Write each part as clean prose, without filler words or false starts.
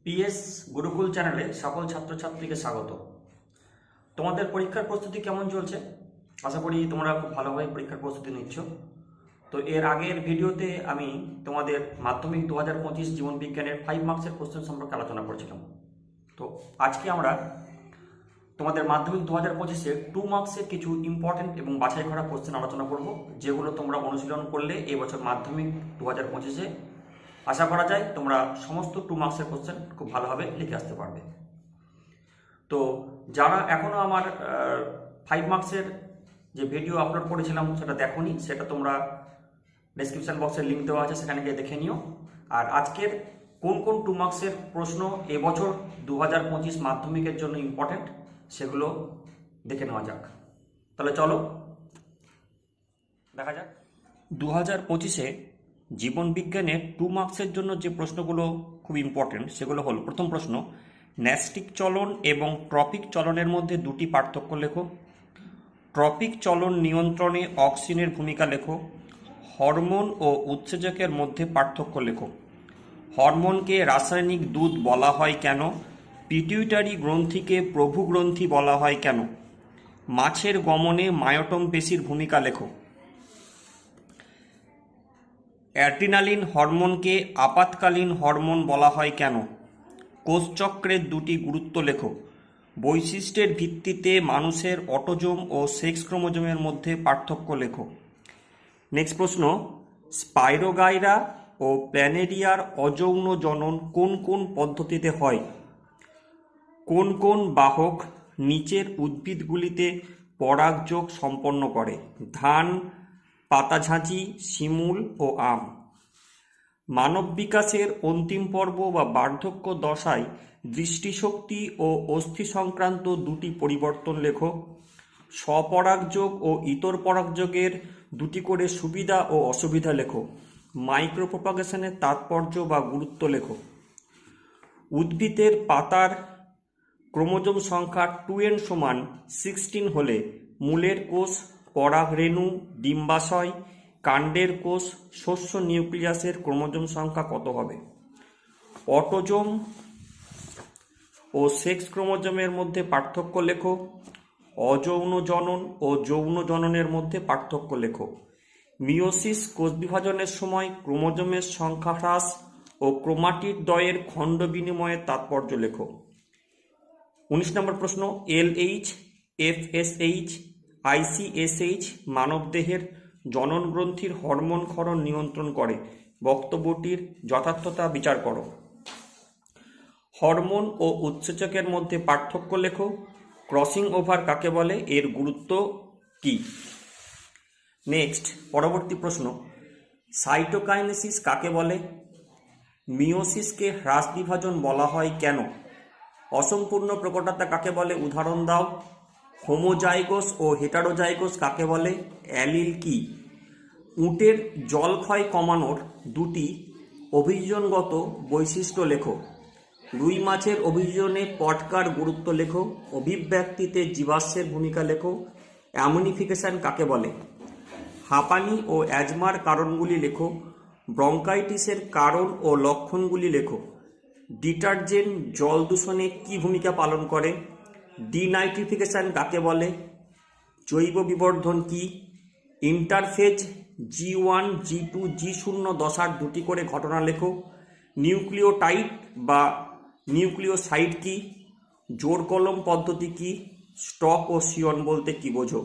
PS Gurukul চ্যানেলে সকল ছাত্রছাত্রীকে স্বাগত। তোমাদের পরীক্ষার প্রস্তুতি কেমন চলছে? আশা করি তোমরা খুব ভালোভাবে পরীক্ষার প্রস্তুতি নিচ্ছ। তো এর আগের ভিডিওতে আমি তোমাদের মাধ্যমিক 2025 জীবন বিজ্ঞানের 5 মার্কসের কোশ্চেন সম্পর্কে আলোচনা করেছিলাম। তো আজকে আমরা তোমাদের মাধ্যমিক 2025-এর 2 মার্কসের কিছু ইম্পর্টেন্ট এবং বাছাই করা কোশ্চেন আলোচনা করব, যেগুলো তোমরা অনুশীলন করলে এবছর মাধ্যমিক 2025-এ আশা করা যায় তোমরা সমস্ত 2 মার্কসের কোশ্চেন খুব ভালোভাবে লিখে আসতে পারবে। তো যারা এখনও আমার 5 মার্কসের যে ভিডিও আপলোড করেছিলাম সেটা দেখোনি, সেটা তোমরা ডেসক্রিপশন বক্সের লিঙ্ক দেওয়া আছে, সেখানে গিয়ে দেখে নিও। আর আজকের কোন কোন 2 মার্কসের প্রশ্ন এবছর 2025 মাধ্যমিকের জন্য ইম্পর্টেন্ট সেগুলো দেখে নেওয়া যাক। তাহলে চলো দেখা যাক। 2025-এ জীবন বিজ্ঞানের 2 মার্কসের জন্য যে প্রশ্নগুলো খুব ইম্পর্টেন্ট সেগুলো হলো, প্রথম প্রশ্ন, ন্যাস্টিক চলন এবং ট্রপিক চলনের মধ্যে দুটি পার্থক্য লেখো। ট্রপিক চলন নিয়ন্ত্রণে অক্সিনের ভূমিকা লেখো। হরমোন ও উৎসেচকের মধ্যে পার্থক্য লেখো। হরমোনকে রাসায়নিক দুধ বলা হয় কেন? পিটিউটারি গ্রন্থিকে প্রভু গ্রন্থি বলা হয় কেন? মাছের গমনে মায়োটম পেশির ভূমিকা লেখো। অ্যাড্রিনালিন হরমোনকে আপাতকালীন হরমোন বলা হয় কেন? কোষচক্রের দুটি গুরুত্ব লেখো। বৈশিষ্ট্যের ভিত্তিতে মানুষের অটোজোম ও সেক্স ক্রোমোজোমের মধ্যে পার্থক্য লেখো। নেক্সট প্রশ্ন, স্পাইরোগাইরা ও প্ল্যানেরিয়ার অযৌন জনন কোন কোন পদ্ধতিতে হয়? কোন কোন বাহক নিচের উদ্ভিদগুলিতে পরাগযোগ সম্পন্ন করে? ধান, পাতাঝাঁচি, শিমুল ও আম। মানব বিকাশের অন্তিম পর্ব বা বার্ধক্য দশায় দৃষ্টিশক্তি ও অস্থি সংক্রান্ত দুটি পরিবর্তন লেখো। স্বপরাগযোগ ও ইতর পরাগযোগের দুটি করে সুবিধা ও অসুবিধা লেখো। মাইক্রোপ্রোপাগেশনের তাৎপর্য বা গুরুত্ব লেখো। উদ্ভিদের পাতার ক্রোমোজোম সংখ্যা 2n সমান 16 হলে মূলের কোষ, পরাগরেণু, ডিম্বাশয়, কাণ্ডের কোষ, শস্য নিউক্লিয়াসের ক্রোমোজোম সংখ্যা কত হবে? অটোজোম ও সেক্স ক্রোমোজোমের মধ্যে পার্থক্য লেখো। অযৌন জনন ও যৌন জননের মধ্যে পার্থক্য লেখো। মিওসিস কোষ বিভাজনের সময় ক্রোমোজোমের সংখ্যা হ্রাস ও ক্রোমাটিড দ্বয়ের খণ্ড বিনিময়ের তাৎপর্য লেখো। 19 নম্বর প্রশ্ন, এলএইচ, এফএসএইচ, আইসিএসএইচ মানবদেহের জনন গ্রন্থির হরমোন ক্ষরণ নিয়ন্ত্রণ করে। বক্তব্যটির যথার্থতা বিচার করো। হরমোন ও উৎসেচকের মধ্যে পার্থক্য লেখো। ক্রসিং ওভার কাকে বলে? এর গুরুত্ব কি? নেক্সট, পরবর্তী প্রশ্ন, সাইটোকাইনেসিস কাকে বলে? মিওসিসকে হ্রাস বিভাজন বলা হয় কেন? অসম্পূর্ণ প্রকটতা কাকে বলে? উদাহরণ দাও। হোমোজাইগোস ও হেটারোজাইগোস কাকে বলে? অ্যালিল কি? উটের জলক্ষয় কমানোর দুটি অভিযোজনগত বৈশিষ্ট্য লেখো। রুই মাছের অভিযোজনে পটকার গুরুত্ব লেখো। অভিব্যক্তিতে জীবাশ্মের ভূমিকা লেখো। অ্যামোনিফিকেশন কাকে বলে? হাঁপানি ও অ্যাজমার কারণগুলি লেখো। ব্রঙ্কাইটিসের কারণ ও লক্ষণগুলি লেখো। ডিটারজেন্ট জল দূষণে কী ভূমিকা পালন করে? ডিনাইট্রিফিকেশন কাকে বলে? জৈব বিবর্ধন কি? ইন্টারফেজ G1, G2, G0 দশার দুটি করে ঘটনা লেখো। নিউক্লিওটাইড বা নিউক্লিওসাইড কি? জোর কলম পদ্ধতি কি? স্টক ও সিয়ন বলতে কি বোঝো?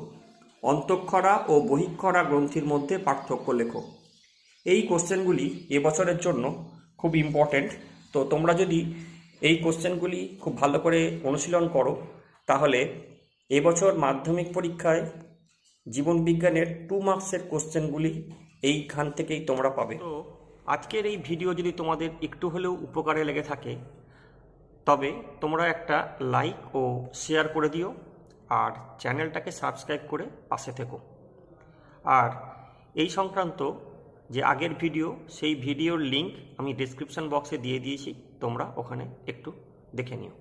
অন্তঃক্ষরা ও বহিঃক্ষরা গ্রন্থির মধ্যে পার্থক্য লেখো। এই কোশ্চেনগুলি এবছরের জন্য খুব ইম্পর্টেন্ট। তো তোমরা যদি এই কোশ্চেনগুলি খুব ভালো করে অনুশীলন করো তাহলে এবছর মাধ্যমিক পরীক্ষায় জীবন বিজ্ঞানের 2 মার্কসের কোশ্চেনগুলি এইখান থেকেই তোমরা পাবে। তো আজকের এই ভিডিও যদি তোমাদের একটু হলেও উপকারে লেগে থাকে তবে তোমরা একটা লাইক ও শেয়ার করে দিও, আর চ্যানেলটাকে সাবস্ক্রাইব করে পাশে থেকো। আর এই সংক্রান্ত যে আগের ভিডিও, সেই ভিডিওর লিঙ্ক আমি ডেসক্রিপশন বক্সে দিয়ে দিয়েছি, তোমরা ওখানে একটু দেখে নিও।